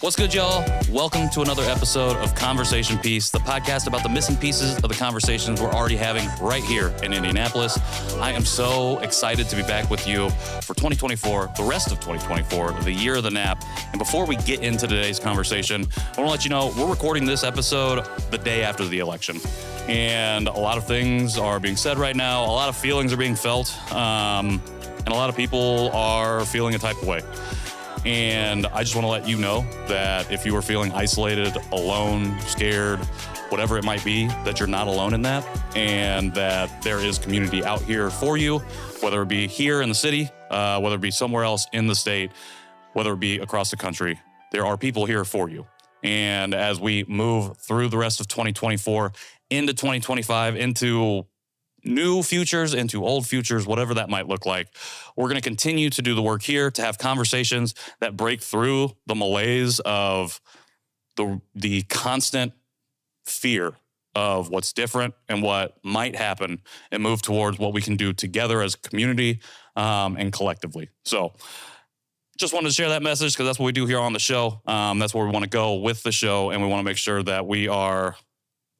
What's good, y'all? Welcome to another episode of Conversation Piece, the podcast about the missing pieces of the conversations we're already having right here in Indianapolis. I am so excited to be back with you for 2024, the rest of 2024, the year of the nap. And before we get into today's conversation, I want to let you know we're recording this episode the day after the election. And a lot of things are being said right now. A lot of feelings are being felt. And a lot of people are feeling a type of way. And I just want to let you know that if you are feeling isolated, alone, scared, whatever it might be, that you're not alone in that, and that there is community out here for you, whether it be here in the city, whether it be somewhere else in the state, whether it be across the country. There are people here for you. And as we move through the rest of 2024 into 2025, into new futures, into old futures, whatever that might look like, we're going to continue to do the work here to have conversations that break through the malaise of the constant fear of what's different and what might happen, and move towards what we can do together as a community and collectively. So just wanted to share that message because that's what we do here on the show. That's where we want to go with the show, and we want to make sure that we are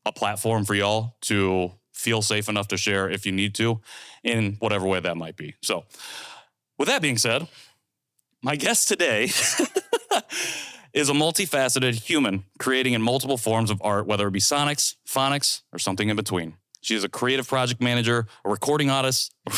a platform for y'all to feel safe enough to share if you need to in whatever way that might be. So with that being said, my guest today is a multifaceted human creating in multiple forms of art, whether it be sonics, phonics, or something in between. She is a creative project manager, a recording artist, and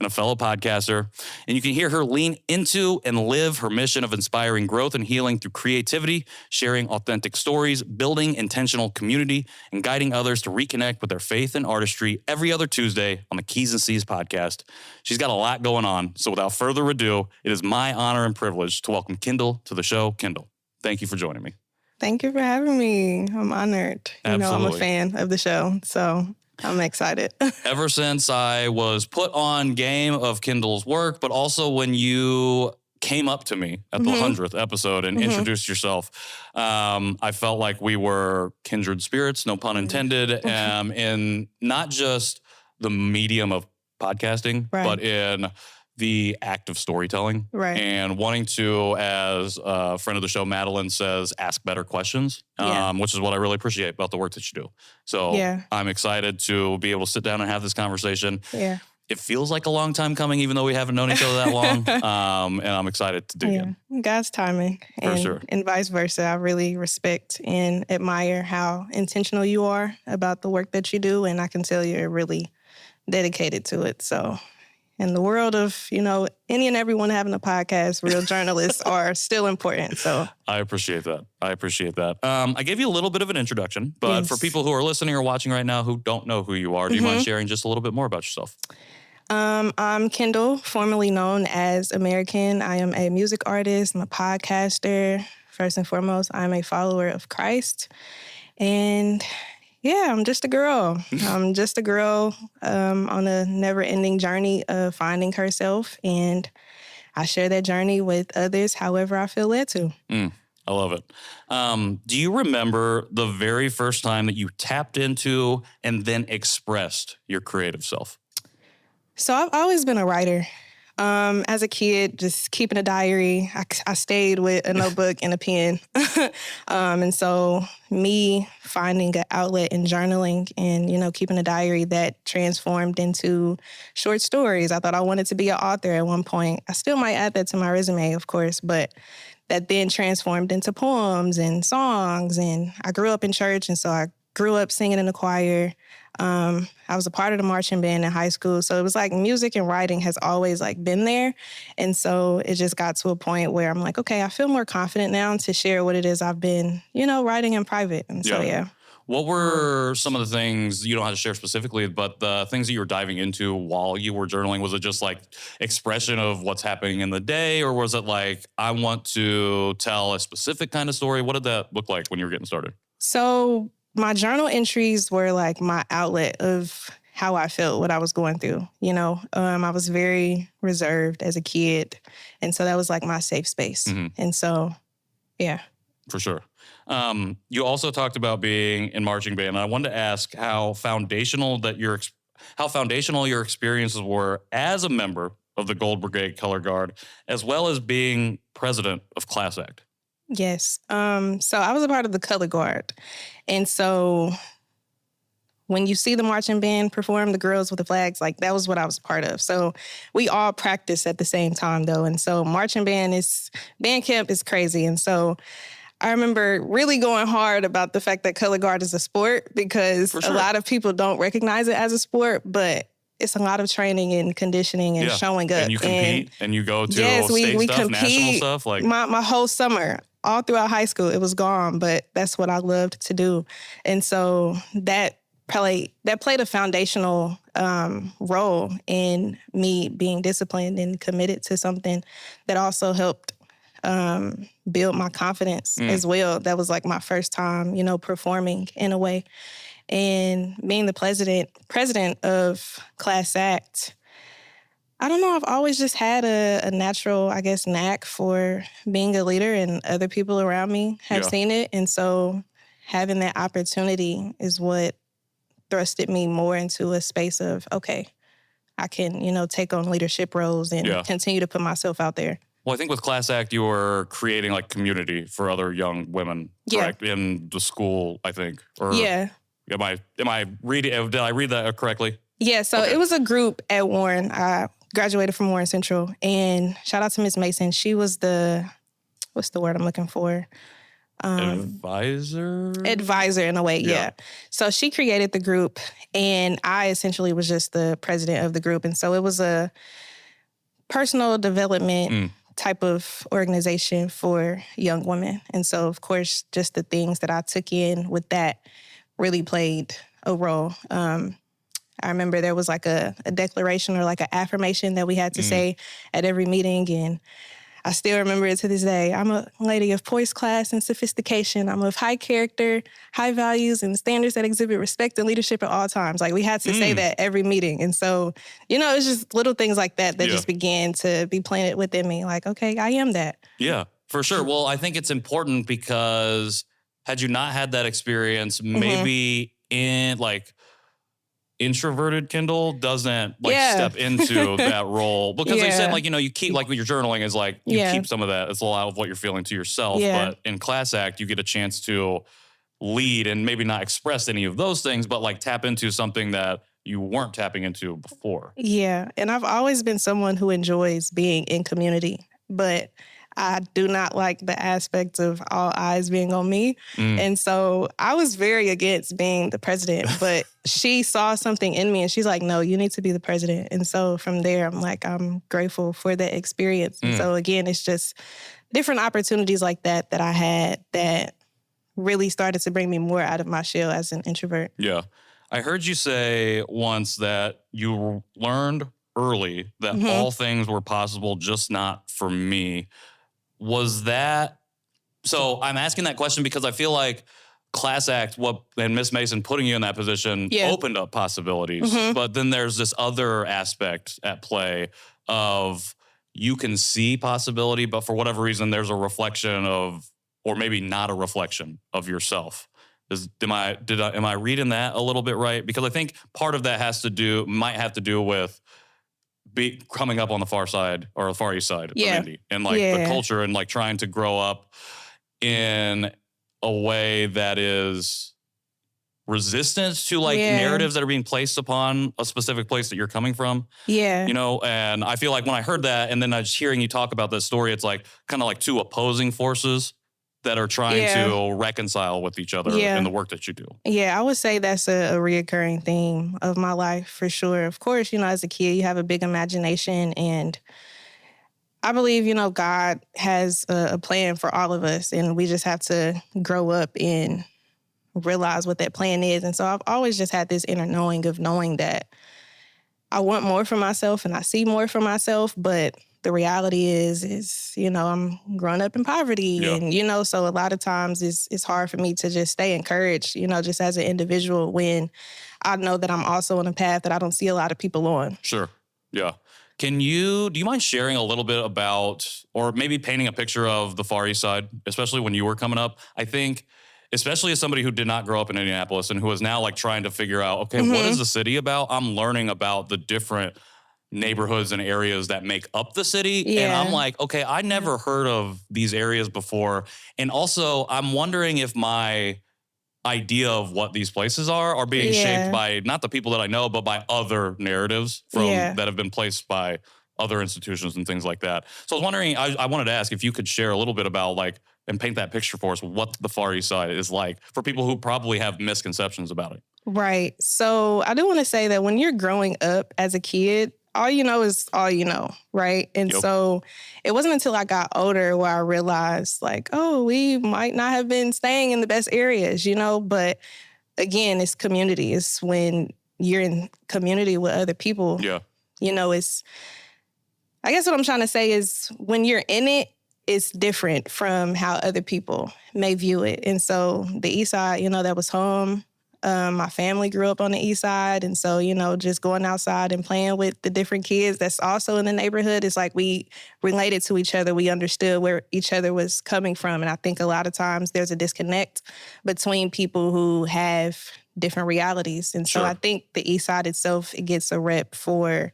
a fellow podcaster. And you can hear her lean into and live her mission of inspiring growth and healing through creativity, sharing authentic stories, building intentional community, and guiding others to reconnect with their faith and artistry every other Tuesday on the Keys and C's podcast. She's got a lot going on. So without further ado, it is my honor and privilege to welcome Kyndl to the show. Kyndl, thank you for joining me. Thank you for having me. I'm honored. Absolutely. You know, I'm a fan of the show, so I'm excited. Ever since I was put on game of Kyndl's work, but also when you came up to me at the 100th episode and introduced yourself, I felt like we were kindred spirits, no pun intended, in not just the medium of podcasting, but in the act of storytelling, and wanting to, as a friend of the show, Madeline says, ask better questions, which is what I really appreciate about the work that you do. So I'm excited to be able to sit down and have this conversation. Yeah. It feels like a long time coming, even though we haven't known each other that long. And I'm excited to dig in. God's timing. For sure. And vice versa. I really respect and admire how intentional you are about the work that you do. And I can tell you're really dedicated to it. So in the world of, you know, any and everyone having a podcast, real journalists are still important. So I appreciate that. I gave you a little bit of an introduction, but for people who are listening or watching right now who don't know who you are, do you mind sharing just a little bit more about yourself? I'm Kyndl, formerly known as American. I am a music artist. I'm a podcaster. First and foremost, I'm a follower of Christ. And yeah, I'm just a girl. I'm just a girl on a never-ending journey of finding herself, and I share that journey with others however I feel led to. I love it. Do you remember the very first time that you tapped into and then expressed your creative self? So I've always been a writer. As a kid, just keeping a diary, I stayed with a notebook and a pen. And so me finding an outlet in journaling and, you know, keeping a diary, that transformed into short stories. I thought I wanted to be an author at one point. I still might add that to my resume, of course, but that then transformed into poems and songs. And I grew up in church, and so I grew up singing in the choir. I was a part of the marching band in high school. So it was like music and writing has always like been there. And so it just got to a point where I'm like, okay, I feel more confident now to share what it is I've been, you know, writing in private. And so, What were some of the things, you don't have to share specifically, but the things that you were diving into while you were journaling? Was it just like expression of what's happening in the day? Or was it like, I want to tell a specific kind of story? What did that look like when you were getting started? So my journal entries were like my outlet of how I felt, what I was going through. You know, I was very reserved as a kid. And so that was like my safe space. And so, yeah. For sure. You also talked about being in marching band. And I wanted to ask how foundational your experiences were as a member of the Gold Brigade Color Guard, as well as being president of Class Act. Yes. So I was a part of the color guard. And so when you see the marching band perform, the girls with the flags, like that was what I was a part of. So we all practice at the same time though. And so band camp is crazy. And so I remember really going hard about the fact that color guard is a sport because a lot of people don't recognize it as a sport, but it's a lot of training and conditioning and showing up. And you compete and you go to state stuff, compete. National stuff. Like my whole summer, all throughout high school, it was gone, but that's what I loved to do. And so that played a foundational role in me being disciplined and committed to something that also helped build my confidence as well. That was like my first time, performing in a way. And being the president of Class Act, I don't know, I've always just had a natural, I guess, knack for being a leader, and other people around me have seen it. And so having that opportunity is what thrusted me more into a space of, okay, I can, take on leadership roles and continue to put myself out there. Well, I think with Class Act, you were creating like community for other young women, correct? In the school, I think. Or am I reading? Did I read that correctly? Yeah. So it was a group at Warren. I graduated from Warren Central, and shout out to Miss Mason. She was what's the word I'm looking for? Advisor in a way. Yeah. So she created the group, and I essentially was just the president of the group. And so it was a personal development type of organization for young women. And so, of course, just the things that I took in with that really played a role. I remember there was like a declaration or like an affirmation that we had to say at every meeting. And I still remember it to this day. I'm a lady of poise, class, and sophistication. I'm of high character, high values, and standards that exhibit respect and leadership at all times. Like, we had to say that every meeting. And so, it's just little things like that just began to be planted within me. Like, okay, I am that. Yeah, for sure. Well, I think it's important because had you not had that experience, maybe introverted Kyndl doesn't step into that role because they said you keep like with your journaling is like you keep some of that. It's a lot of what you're feeling to yourself. But in Class Act, you get a chance to lead and maybe not express any of those things, but like tap into something that you weren't tapping into before. Yeah. And I've always been someone who enjoys being in community, but I do not like the aspect of all eyes being on me. And so I was very against being the president, but she saw something in me and she's like, no, you need to be the president. And so from there, I'm grateful for that experience. And so again, it's just different opportunities like that I had that really started to bring me more out of my shell as an introvert. Yeah. I heard you say once that you learned early that all things were possible, just not for me. Was that, so I'm asking that question because I feel like Class Act, and Miss Mason putting you in that position opened up possibilities. But then there's this other aspect at play of you can see possibility, but for whatever reason, there's a reflection of, or maybe not a reflection of yourself. Am I reading that a little bit right? Because I think part of that might have to do with coming up on the far side or the far east side of Indy and the culture and like trying to grow up in a way that is resistant to narratives that are being placed upon a specific place that you're coming from. Yeah. And I feel like when I heard that and then I was hearing you talk about this story, it's like kind of like two opposing forces that are trying to reconcile with each other in the work that you do. Yeah, I would say that's a reoccurring theme of my life for sure. Of course, as a kid, you have a big imagination, and I believe, God has a plan for all of us, and we just have to grow up and realize what that plan is. And so I've always just had this inner knowing of knowing that I want more for myself and I see more for myself, but the reality is, I'm growing up in poverty and, so a lot of times it's hard for me to just stay encouraged, just as an individual when I know that I'm also on a path that I don't see a lot of people on. Sure. Yeah. Do you mind sharing a little bit about, or maybe painting a picture of the Far East Side, especially when you were coming up? I think, especially as somebody who did not grow up in Indianapolis and who is now like trying to figure out, okay, what is the city about? I'm learning about the different neighborhoods and areas that make up the city. And Yeah. I'm like, okay, I never heard of these areas before. And also I'm wondering if my idea of what these places are being shaped by not the people that I know, but by other narratives that have been placed by other institutions and things like that. So I was wondering, I wanted to ask if you could share a little bit about like, and paint that picture for us, what the Far East Side is like for people who probably have misconceptions about it. Right. So I do want to say that when you're growing up as a kid, all you know is all you know, right? And so it wasn't until I got older where I realized like, oh, we might not have been staying in the best areas, but again, it's community. It's when you're in community with other people. Yeah. It's, I guess what I'm trying to say is when you're in it, it's different from how other people may view it. And so the East Side, that was home. My family grew up on the East Side. And so, just going outside and playing with the different kids that's also in the neighborhood, it's like we related to each other. We understood where each other was coming from. And I think a lot of times there's a disconnect between people who have different realities. And so I think the East Side itself, it gets a rep for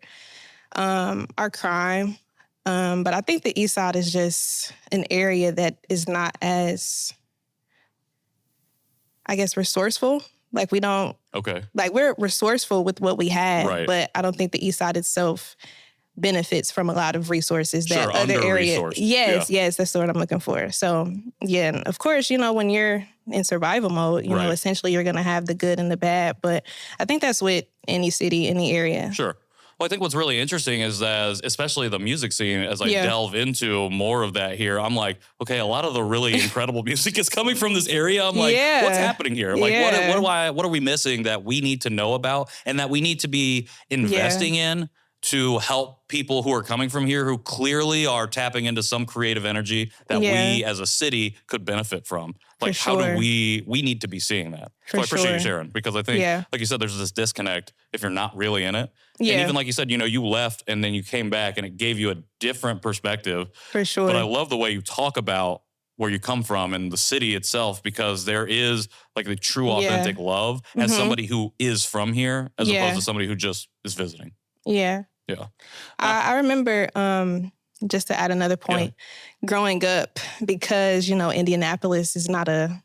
our crime. But I think the East Side is just an area that is not as, I guess, resourceful. Like we don't, like we're resourceful with what we have, but I don't think the East Side itself benefits from a lot of resources that other areas. Yes, that's the word I'm looking for. So yeah, and of course, when you're in survival mode, you know, essentially you're going to have the good and the bad. But I think that's with any city, any area. Sure. Well, I think what's really interesting is that, especially the music scene, as I delve into more of that here, I'm like, okay, a lot of the really incredible music is coming from this area. I'm like, what's happening here? Like, what are we missing that we need to know about and that we need to be investing in to help people who are coming from here who clearly are tapping into some creative energy that we as a city could benefit from? Like, how do we need to be seeing that? So I appreciate you sharing, because I think, like you said, there's this disconnect if you're not really in it. And even like you said, you left and then you came back and it gave you a different perspective. For sure. But I love the way you talk about where you come from and the city itself, because there is like the true authentic love as somebody who is from here as opposed to somebody who just is visiting. Yeah. Yeah. I remember, just to add another point, growing up, because, Indianapolis is not a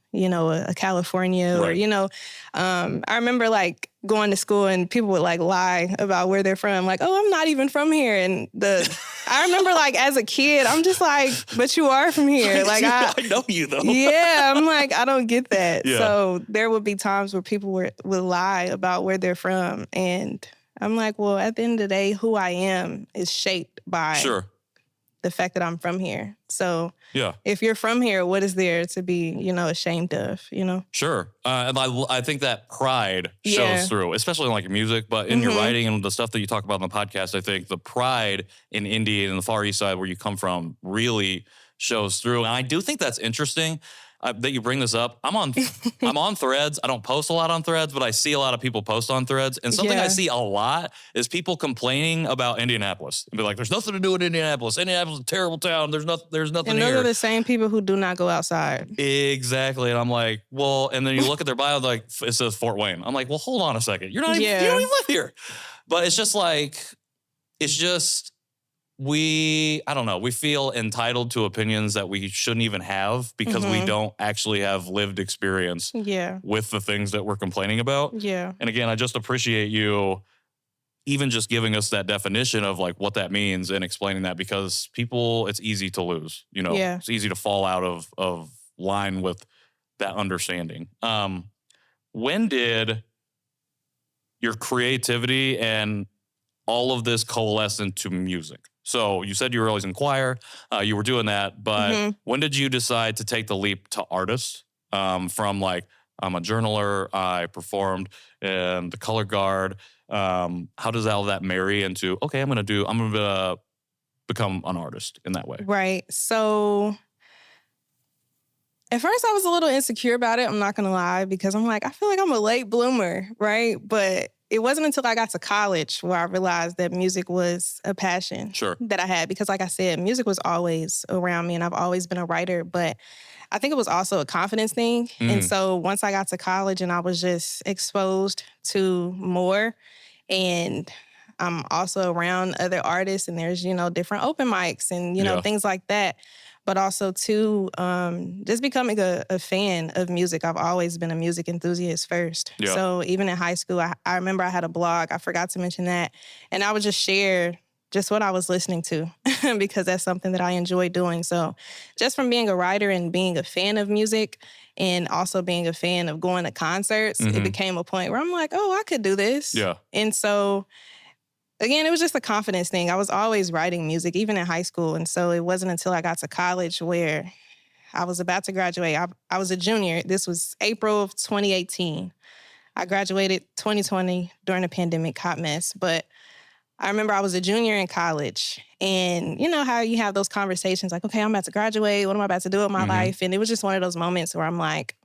California or, I remember like going to school and people would like lie about where they're from. Like, oh, I'm not even from here. And I remember like as a kid, I'm just like, but you are from here. Like I know you though. Yeah. I'm like, I don't get that. Yeah. So there would be times where people would lie about where they're from. And I'm like, well, at the end of the day, who I am is shaped by the fact that I'm from here. So if you're from here, what is there to be, ashamed of, Sure. And I think that pride shows through, especially in like your music, but in your writing and the stuff that you talk about in the podcast. I think the pride in Indy and the Far East Side where you come from really shows through. And I do think that's interesting. That you bring this up. I'm on Threads. I don't post a lot on Threads, but I see a lot of people post on Threads. And something I see a lot is people complaining about Indianapolis and be like, "There's nothing to do in Indianapolis. Indianapolis is a terrible town. There's nothing and here." Those are the same people who do not go outside. Exactly. And I'm like, well, and then you look at their bio, like it says Fort Wayne. I'm like, well, hold on a second. You don't even live here. But it's just like, I don't know, we feel entitled to opinions that we shouldn't even have because we don't actually have lived experience with the things that we're complaining about. Yeah. And again, I just appreciate you even just giving us that definition of like what that means and explaining that, because people, it's easy to lose, it's easy to fall out of line with that understanding. When did your creativity and all of this coalesce into music? So you said you were always in choir, you were doing that, but when did you decide to take the leap to artist? From like, I'm a journaler, I performed in the color guard. How does all that marry into, okay, I'm going to become an artist in that way? Right. So at first I was a little insecure about it. I'm not going to lie, because I'm like, I feel like I'm a late bloomer. Right. But it wasn't until I got to college where I realized that music was a passion that I had. Because like I said, music was always around me and I've always been a writer. But I think it was also a confidence thing. And so once I got to college and I was just exposed to more, and I'm also around other artists, and there's, different open mics and, things like that. But also, too, just becoming a fan of music. I've always been a music enthusiast first. Yeah. So even in high school, I remember I had a blog. I forgot to mention that. And I would just share just what I was listening to because that's something that I enjoy doing. So just from being a writer and being a fan of music and also being a fan of going to concerts, it became a point where I'm like, oh, I could do this. Yeah. And so, again, it was just a confidence thing. I was always writing music, even in high school. And so it wasn't until I got to college where I was about to graduate. I was a junior. This was April of 2018. I graduated 2020 during the pandemic, hot mess. But I remember I was a junior in college, and you know how you have those conversations like, okay, I'm about to graduate. What am I about to do with my life? And it was just one of those moments where I'm like,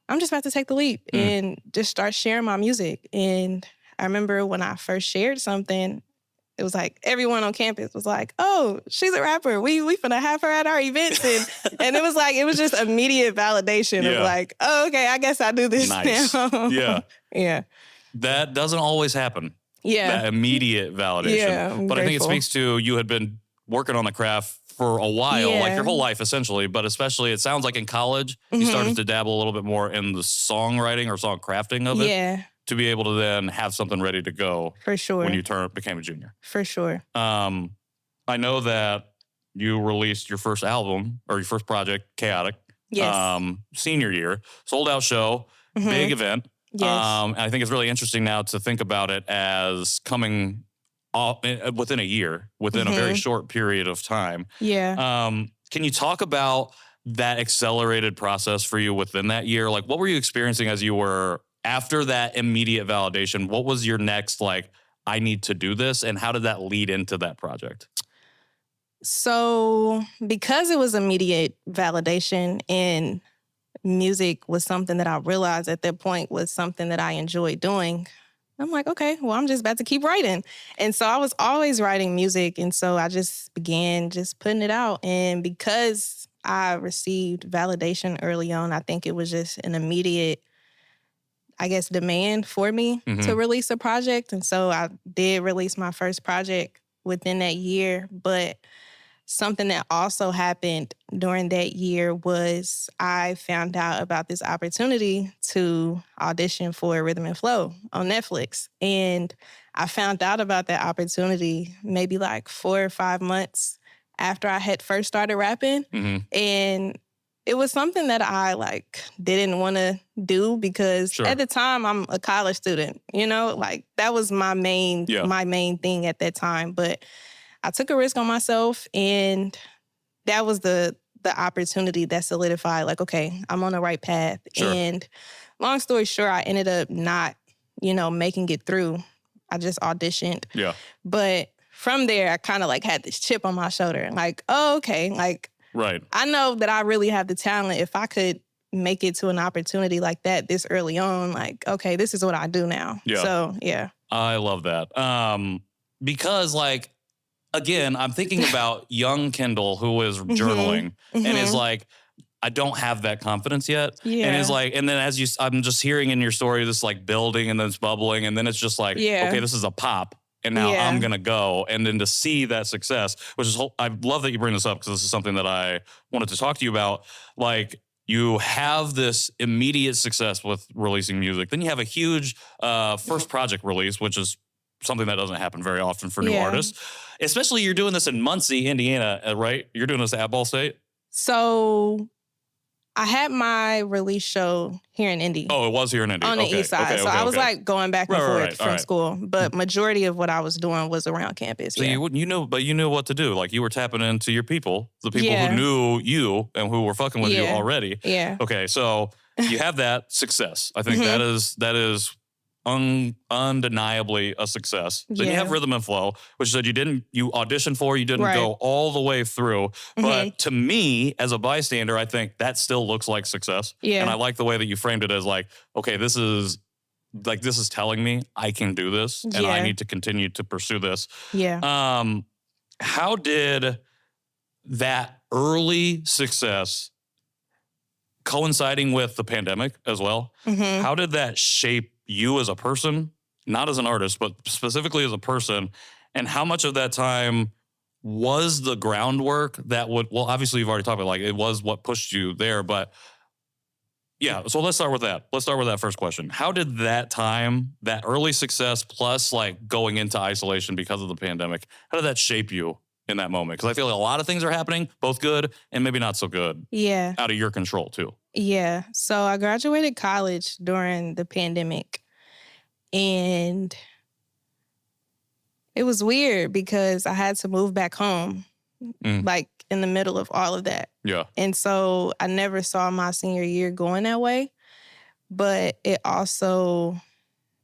I'm just about to take the leap and just start sharing my music. And I remember when I first shared something, it was like everyone on campus was like, oh, she's a rapper. We finna have her at our events. And it was just immediate validation of like, oh, okay, I guess I do this now. Yeah. That doesn't always happen. Yeah. That immediate validation. Yeah, but I think it speaks to you had been working on the craft for a while, like your whole life essentially, but especially it sounds like in college, you started to dabble a little bit more in the songwriting or song crafting of it to be able to then have something ready to go. For sure. When you became a junior. For sure. I know that you released your first album or your first project, Chaotic. Yes. Senior year, sold out show, big event. Yes. And I think it's really interesting now to think about it as coming off within a year, within a very short period of time. Yeah. Can you talk about that accelerated process for you within that year? Like, what were you experiencing as you were after that immediate validation? What was your next, like, I need to do this? And how did that lead into that project? So because it was immediate validation and music was something that I realized at that point was something that I enjoyed doing, I'm like, okay, well, I'm just about to keep writing. And so I was always writing music. And so I just began just putting it out. And because I received validation early on, I think it was just an immediate, I guess, demand for me to release a project. And so I did release my first project within that year. But something that also happened during that year was I found out about this opportunity to audition for Rhythm and Flow on Netflix. And I found out about that opportunity maybe like 4 or 5 months after I had first started rapping. And it was something that I didn't want to do because at the time I'm a college student, that was my main thing at that time. But I took a risk on myself, and that was the opportunity that solidified, like, okay, I'm on the right path. And long story short, I ended up not, making it through. I just auditioned. Yeah. But from there, I kind of had this chip on my shoulder. Like, oh, okay. Right. I know that I really have the talent. If I could make it to an opportunity like that this early on, okay, this is what I do now. Yeah. So, yeah. I love that. Because, again, I'm thinking about young Kyndl who is journaling and is like, I don't have that confidence yet. Yeah. And is and then I'm just hearing in your story this building and then it's bubbling and then it's just okay, this is a pop and now I'm going to go. And then to see that success, which is, I love that you bring this up because this is something that I wanted to talk to you about. You have this immediate success with releasing music. Then you have a huge first project release, which is something that doesn't happen very often for new artists. Especially you're doing this in Muncie, Indiana, right? You're doing this at Ball State? So I had my release show here in Indy. Oh, it was here in Indy. On the east side. So I was going back and forth from school. But majority of what I was doing was around campus. So you knew what to do. You were tapping into your people, the people who knew you and who were fucking with you already. Yeah. Okay, so you have that success. I think that is undeniably a success. Then you have Rhythm and Flow, which said you auditioned for, you didn't go all the way through. But to me, as a bystander, I think that still looks like success. Yeah. And I like the way that you framed it as okay, this is telling me I can do this and I need to continue to pursue this. Yeah. How did that early success coinciding with the pandemic as well, how did that shape you as a person not as an artist, but specifically as a person, and how much of that time was the groundwork that would, well, obviously you've already talked about, like, it was what pushed you there, but yeah, so let's start with that. Let's start with that first question. How did that time, that early success plus like going into isolation because of the pandemic, how did that shape you in that moment? Because I feel like a lot of things are happening, both good and maybe not so good. Yeah. Out of your control too. Yeah. So I graduated college during the pandemic, and it was weird because I had to move back home, like in the middle of all of that. Yeah. And so I never saw my senior year going that way, but it also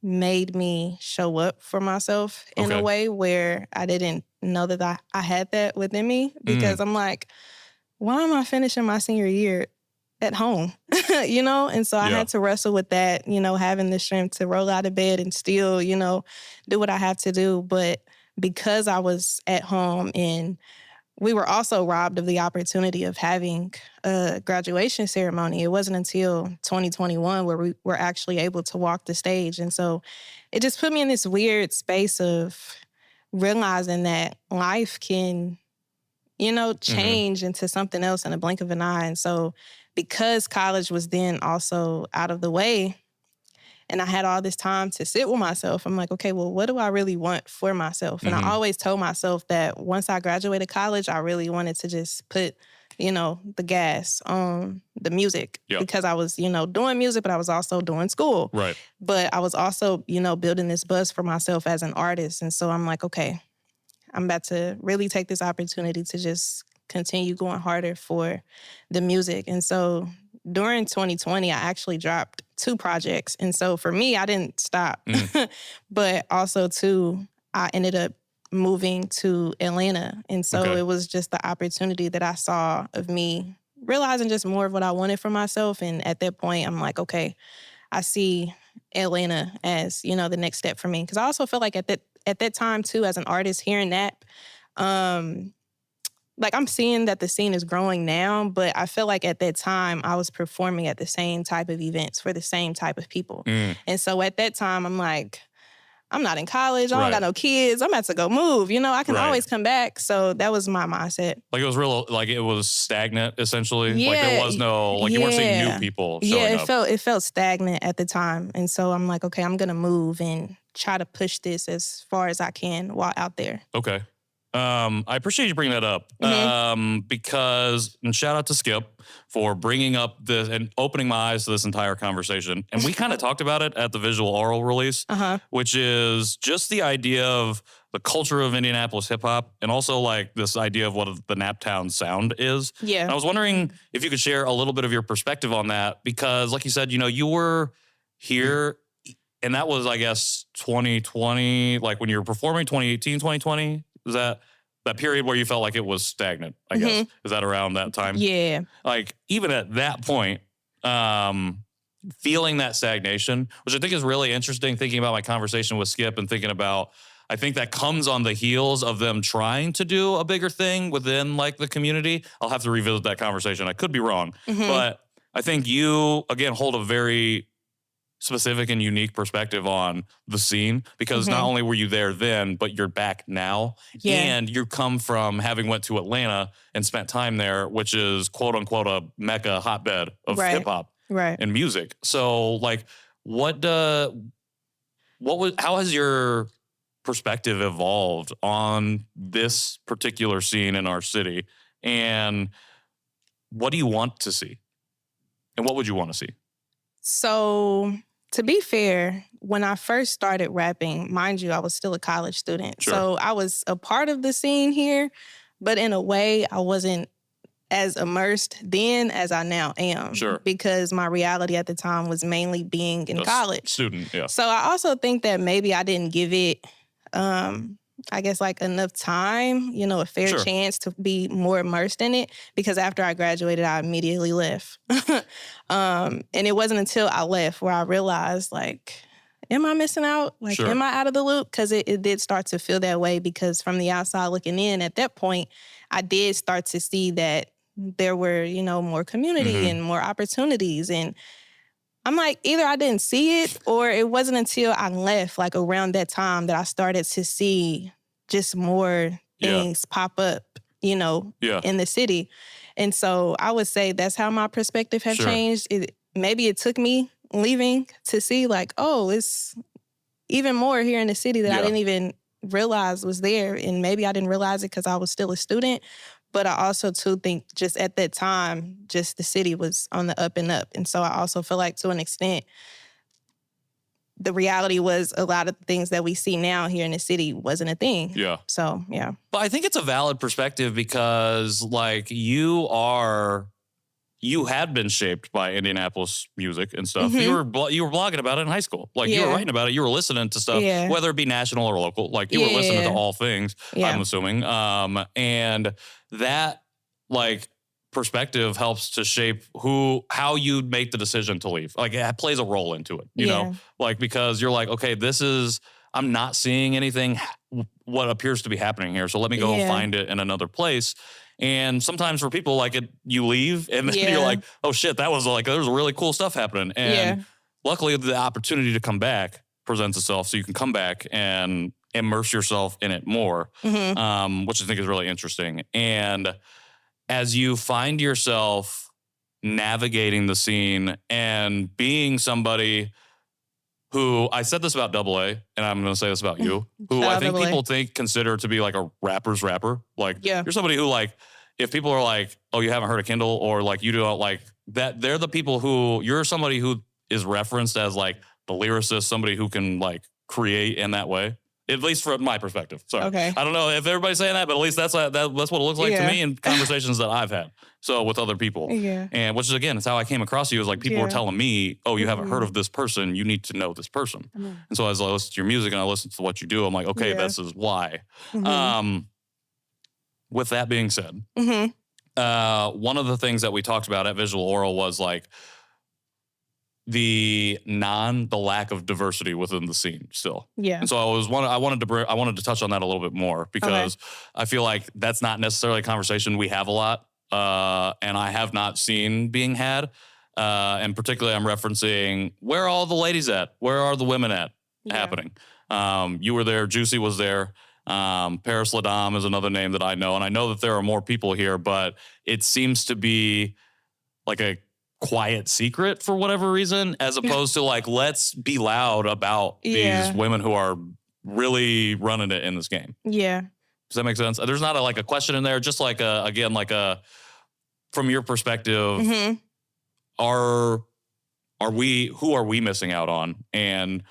made me show up for myself in a way where I didn't know that I had that within me, because I'm like, why am I finishing my senior year at home? You know? And so I had to wrestle with that, you know, having the strength to roll out of bed and still, you know, do what I have to do. But because I was at home, and we were also robbed of the opportunity of having a graduation ceremony. It wasn't until 2021 where we were actually able to walk the stage. And so it just put me in this weird space of realizing that life can, you know, change into something else in a blink of an eye. And so because college was then also out of the way, and I had all this time to sit with myself, I'm like, okay, well, what do I really want for myself? And I always told myself that once I graduated college, I really wanted to just put, you know, the gas on the music, because I was, you know, doing music, but I was also doing school. Right. But I was also, you know, building this buzz for myself as an artist. And so I'm like, okay, I'm about to really take this opportunity to just continue going harder for the music. And so during 2020, I actually dropped 2 projects. And so for me, I didn't stop. But also, too, I ended up moving to Atlanta. And so it was just the opportunity that I saw of me realizing just more of what I wanted for myself. And at that point, I'm like, okay, I see Atlanta as, you know, the next step for me. Because I also feel like at that time, too, as an artist, hearing that, like, I'm seeing that the scene is growing now, but I feel like at that time I was performing at the same type of events for the same type of people. And so at that time, I'm like, I'm not in college. I don't got no kids. I'm about to go move. You know, I can always come back. So that was my mindset. Like, it was real, like it was stagnant, essentially. Like, there was no, like, you weren't seeing new people showing up. It felt stagnant at the time. And so I'm like, okay, I'm going to move and try to push this as far as I can while out there. Okay. I appreciate you bringing that up, because, and shout out to Skip for bringing up this and opening my eyes to this entire conversation. And we kind of talked about it at the Visual Oral release, which is just the idea of the culture of Indianapolis hip hop, and also like this idea of what the Naptown sound is. Yeah. And I was wondering if you could share a little bit of your perspective on that, because like you said, you know, you were here, and that was, I guess, 2020, like when you were performing 2018, 2020. Is that period where you felt like it was stagnant, I guess? Is that around that time? Yeah. Like, even at that point, feeling that stagnation, which I think is really interesting, thinking about my conversation with Skip and thinking about, I think that comes on the heels of them trying to do a bigger thing within, like, the community. I'll have to revisit that conversation. I could be wrong. But I think you, again, hold a very specific and unique perspective on the scene, because not only were you there then, but you're back now. And you come from having went to Atlanta and spent time there, which is quote unquote a mecca hotbed of hip hop and music. So like, how has your perspective evolved on this particular scene in our city? And what do you want to see? And what would you want to see? So, to be fair, when I first started rapping, mind you, I was still a college student. So I was a part of the scene here, but in a way, I wasn't as immersed then as I now am. Because my reality at the time was mainly being in college. Student, So I also think that maybe I didn't give it, I guess, like enough time, you know, a fair chance to be more immersed in it, because after I graduated, I immediately left. And it wasn't until I left where I realized, like, am I missing out? Like, am I out of the loop? Because it did start to feel that way, because from the outside looking in, at that point, I did start to see that there were, you know, more community and more opportunities. And I'm like, either I didn't see it or it wasn't until I left, like around that time, that I started to see just more things pop up, in the city. And so I would say that's how my perspective have changed. Maybe it took me leaving to see like, oh, it's even more here in the city that I didn't even realize was there. And maybe I didn't realize it because I was still a student. But I also, too, think just at that time, just the city was on the up and up. And so I also feel like, to an extent, the reality was a lot of the things that we see now here in the city wasn't a thing. Yeah. So, yeah. But I think it's a valid perspective because, like, you had been shaped by Indianapolis music and stuff. Mm-hmm. You were blogging about it in high school. Like, you were writing about it. You were listening to stuff, whether it be national or local. Like, you were listening to all things, I'm assuming. And that, like, perspective helps to shape how you'd make the decision to leave. Like, it plays a role into it, you know? Like, because you're like, okay, I'm not seeing anything, what appears to be happening here. So let me go find it in another place. And sometimes for people, like, you leave and then you're like, oh shit, there was really cool stuff happening. And luckily the opportunity to come back presents itself. So you can come back and immerse yourself in it more, which I think is really interesting. And as you find yourself navigating the scene and being somebody who, I said this about Double A, and I'm going to say this about you, who I think people consider to be like a rapper's rapper. Like, you're somebody who, like, if people are like, oh, you haven't heard of Kyndl, or like, you don't like that, they're the people who, you're somebody who is referenced as like the lyricist, somebody who can like create in that way. At least from my perspective. Sorry. Okay. I don't know if everybody's saying that, but at least that's what it looks like to me in conversations that I've had. So with other people. Yeah. And which is, again, it's how I came across you. Is like people were telling me, oh, you haven't heard of this person. You need to know this person. And so as I listen to your music and I listen to what you do, I'm like, okay, this is why. With that being said, one of the things that we talked about at Visual Oral was like, the lack of diversity within the scene still. Yeah. And so I wanted to touch on that a little bit more because I feel like that's not necessarily a conversation we have a lot. And I have not seen being had. And particularly I'm referencing, where are all the ladies at? Where are the women at happening? You were there. Juicy was there. Paris Ladam is another name that I know. And I know that there are more people here, but it seems to be like a quiet secret for whatever reason, as opposed to like, let's be loud about these women who are really running it in this game. Yeah. Does that make sense? There's not a question in there, just like from your perspective, who are we missing out on? And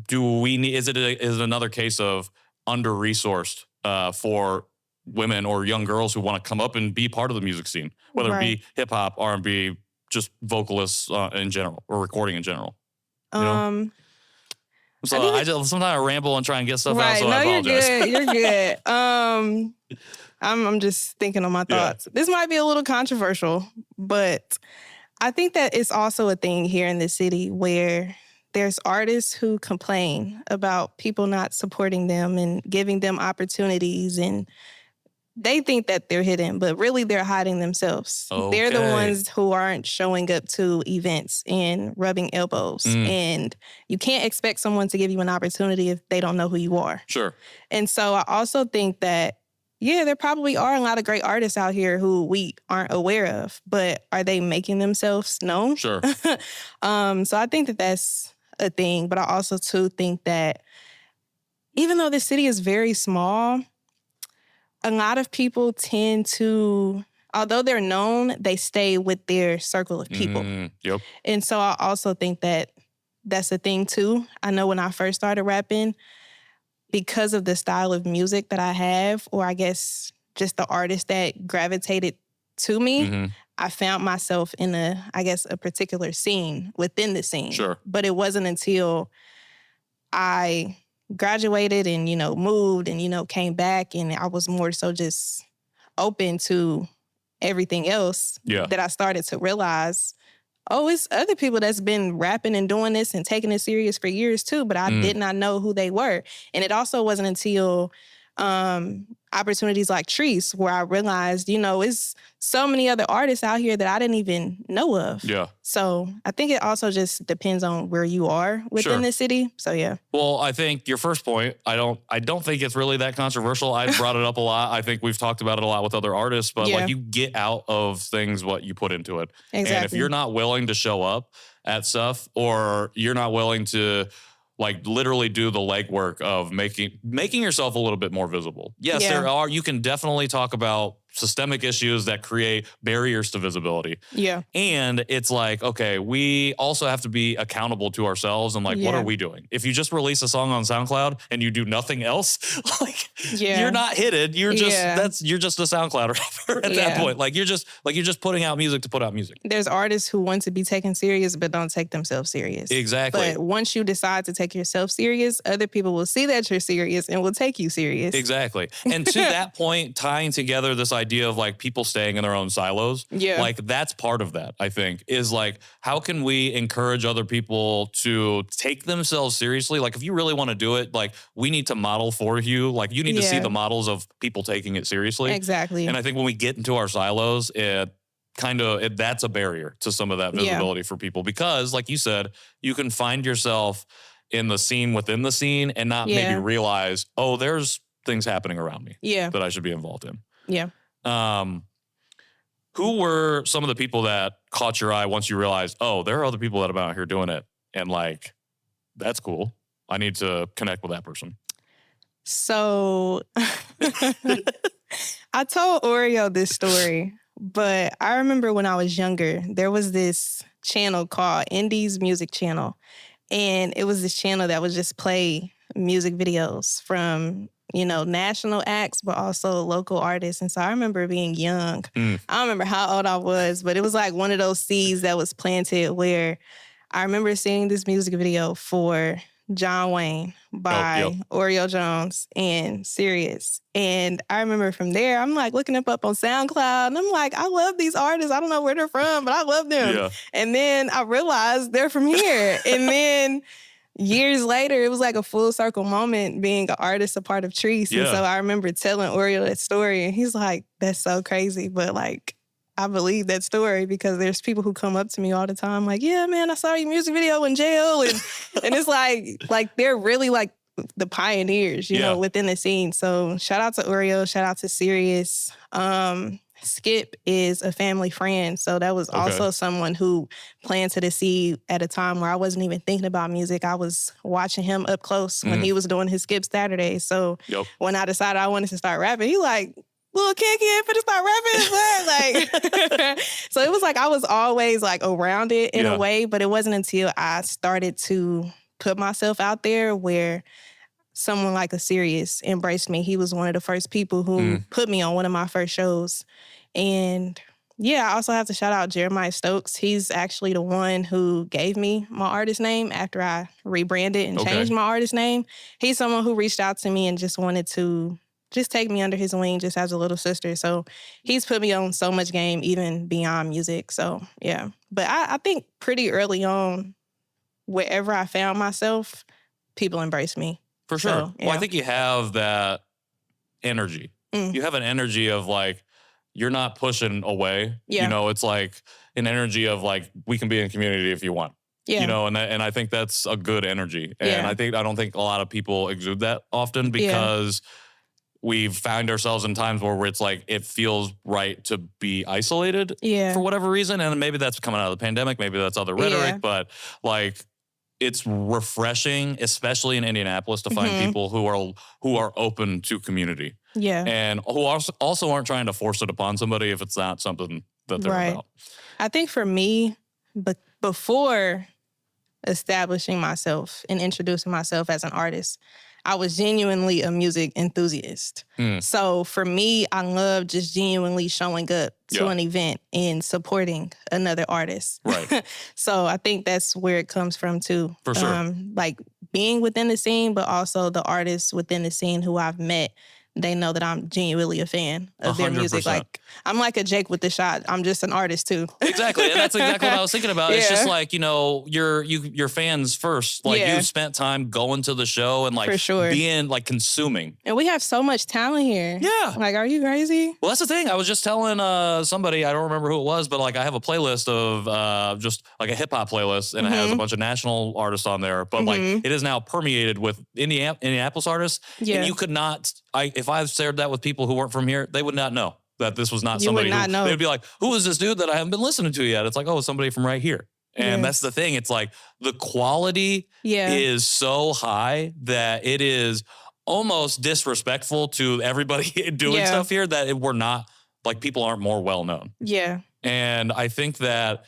is it another case of under-resourced for women or young girls who want to come up and be part of the music scene, whether it be hip hop, R&B, just vocalists in general or recording in general? You know? So sometimes I ramble and try and get stuff out, so I apologize. You're good. I'm just thinking on my thoughts. Yeah. This might be a little controversial, but I think that it's also a thing here in the city where there's artists who complain about people not supporting them and giving them opportunities, and they think that they're hidden, but really they're hiding themselves. Okay. They're the ones who aren't showing up to events and rubbing elbows. And you can't expect someone to give you an opportunity if they don't know who you are. Sure. And so I also think that, there probably are a lot of great artists out here who we aren't aware of, but are they making themselves known? Sure. So I think that that's a thing, but I also too think that even though the city is very small, a lot of people tend to, although they're known, they stay with their circle of people. Yep. And so I also think that that's a thing too. I know when I first started rapping, because of the style of music that I have, or I guess just the artists that gravitated to me, I found myself in a particular scene within the scene. Sure. But it wasn't until I graduated and, moved and, came back, and I was more so just open to everything else that I started to realize, it's other people that's been rapping and doing this and taking it serious for years too, but I did not know who they were. And it also wasn't until opportunities like Treese, where I realized, it's so many other artists out here that I didn't even know of. Yeah. So I think it also just depends on where you are within the city. So yeah. Well, I think your first point, I don't think it's really that controversial. I brought it up a lot. I think we've talked about it a lot with other artists, but like, you get out of things what you put into it. Exactly. And if you're not willing to show up at stuff, or you're not willing to like literally do the legwork of making yourself a little bit more visible. Yes, you can definitely talk about systemic issues that create barriers to visibility. Yeah. And it's like, okay, we also have to be accountable to ourselves and like, what are we doing? If you just release a song on SoundCloud and you do nothing else, like you're not hidden. You're just you're just a SoundCloud rapper at that point. Like you're just putting out music to put out music. There's artists who want to be taken serious but don't take themselves serious. Exactly. But once you decide to take yourself serious, other people will see that you're serious and will take you serious. Exactly. And to that point, tying together this idea of like people staying in their own silos, like that's part of that, I think, is like, how can we encourage other people to take themselves seriously? Like if you really want to do it, like we need to model for you. Like you need to see the models of people taking it seriously. Exactly. And I think when we get into our silos, that's a barrier to some of that visibility for people, because like you said, you can find yourself in the scene within the scene and not maybe realize, oh, there's things happening around me that I should be involved in. Yeah. Who were some of the people that caught your eye once you realized, oh, there are other people that are out here doing it, and like, that's cool. I need to connect with that person. So I told Oreo this story, but I remember when I was younger, there was this channel called Indie's Music Channel. And it was this channel that would just play music videos from, national acts, but also local artists. And so I remember being young. I don't remember how old I was, but it was like one of those seeds that was planted where I remember seeing this music video for John Wayne by Oreo Jones and Sirius. And I remember from there, I'm like looking up on SoundCloud and I'm like, I love these artists. I don't know where they're from, but I love them. Yeah. And then I realized they're from here. And then years later, it was like a full circle moment being an artist, a part of Treese. Yeah. And so I remember telling Oreo that story and he's like, that's so crazy. But like, I believe that story because there's people who come up to me all the time like, yeah, man, I saw your music video in jail. And it's like they're really like the pioneers, you know, within the scene. So shout out to Oreo, shout out to Sirius. Skip is a family friend. So that was also someone who planted a seed at a time where I wasn't even thinking about music. I was watching him up close when he was doing his Skip Saturdays. So when I decided I wanted to start rapping, he like, little kid finna start rapping. Like, so it was like I was always like around it in a way, but it wasn't until I started to put myself out there where someone like a Sirius embraced me. He was one of the first people who put me on one of my first shows. And I also have to shout out Jeremiah Stokes. He's actually the one who gave me my artist name after I rebranded and changed my artist name. He's someone who reached out to me and just wanted to just take me under his wing just as a little sister. So he's put me on so much game, even beyond music. So, yeah. But I think pretty early on, wherever I found myself, people embraced me. For sure. So, Well, I think you have that energy. You have an energy of like, you're not pushing away. Yeah. You know, it's like an energy of like, we can be in community if you want. Yeah. You know, and I think that's a good energy. And I don't think a lot of people exude that often because we've found ourselves in times where it's like, it feels right to be isolated for whatever reason. And maybe that's coming out of the pandemic. Maybe that's other rhetoric, but like, it's refreshing, especially in Indianapolis, to find people who are open to community. Yeah. And who also aren't trying to force it upon somebody if it's not something that they're about. I think for me, but before establishing myself and introducing myself as an artist, I was genuinely a music enthusiast. So for me, I love just genuinely showing up to an event and supporting another artist. Right. So I think that's where it comes from too. For sure. Like being within the scene, but also the artists within the scene who I've met they know that I'm genuinely a fan of their music. 100%. Like, I'm like a Jake with the shot. I'm just an artist too. Exactly. And that's exactly what I was thinking about. It's just like, your fans first. Like you've spent time going to the show and like For sure. being like consuming. And we have so much talent here. Yeah. Like, are you crazy? Well, that's the thing. I was just telling somebody, I don't remember who it was, but like I have a playlist of just like a hip hop playlist, and it has a bunch of national artists on there. But like it is now permeated with Indianapolis artists. Yeah. And you could not, if I shared that with people who weren't from here, they would not know that this was not You somebody would not know. They'd be like, who is this dude that I haven't been listening to yet? It's like, oh, it's somebody from right here. And that's the thing. It's like the quality is so high that it is almost disrespectful to everybody doing stuff here that we're not, like, people aren't more well known. Yeah. And I think that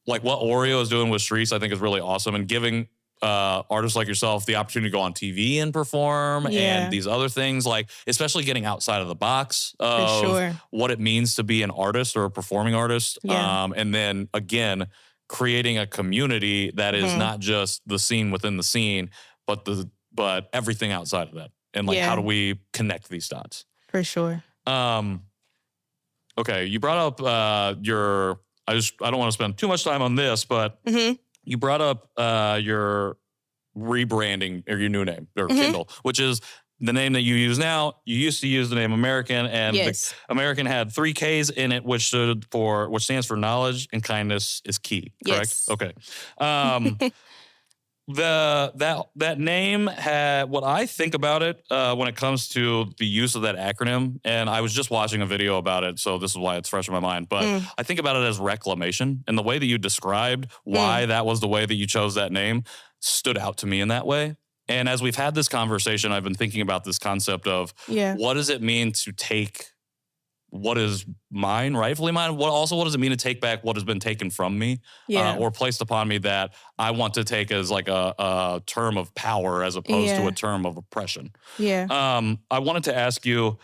like what Oreo is doing with Streets, I think is really awesome, and giving artists like yourself the opportunity to go on TV and perform and these other things, like especially getting outside of the box of what it means to be an artist or a performing artist. And then again, creating a community that is not just the scene within the scene, but everything outside of that. And like, how do we connect these dots? For sure. Okay, you brought up I don't want to spend too much time on this, but you brought up your rebranding or your new name, or Kyndl, which is the name that you use now. You used to use the name American, and the American had 3 Ks in it, which stands for knowledge and kindness is key. Correct? Yes. Okay. That name had, what I think about it when it comes to the use of that acronym, and I was just watching a video about it, so this is why it's fresh in my mind, but I think about it as reclamation, and the way that you described why that was the way that you chose that name stood out to me in that way. And as we've had this conversation, I've been thinking about this concept of what does it mean to take what is mine, rightfully mine? What does it mean to take back what has been taken from me or placed upon me that I want to take as like a term of power as opposed to a term of oppression? I wanted to ask you,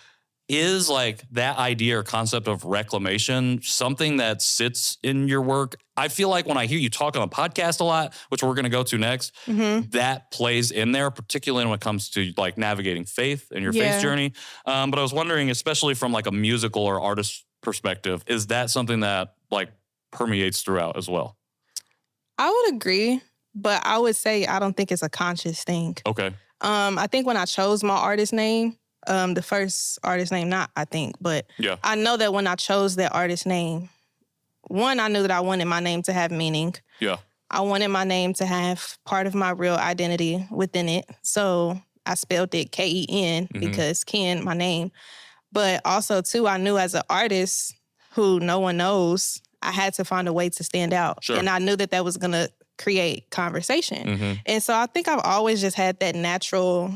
is like that idea or concept of reclamation something that sits in your work? I feel like when I hear you talk on a podcast a lot, which we're going to go to next, that plays in there, particularly when it comes to like navigating faith and your faith journey. But I was wondering, especially from like a musical or artist perspective, is that something that like permeates throughout as well? I would agree, but I would say I don't think it's a conscious thing. Okay. I think when I chose my artist name, the first artist name, but I know that when I chose that artist name, one, I knew that I wanted my name to have meaning. Yeah. I wanted my name to have part of my real identity within it. So I spelled it Ken because Ken, my name. But also, too, I knew as an artist who no one knows, I had to find a way to stand out. Sure. And I knew that was going to create conversation. And so I think I've always just had that natural,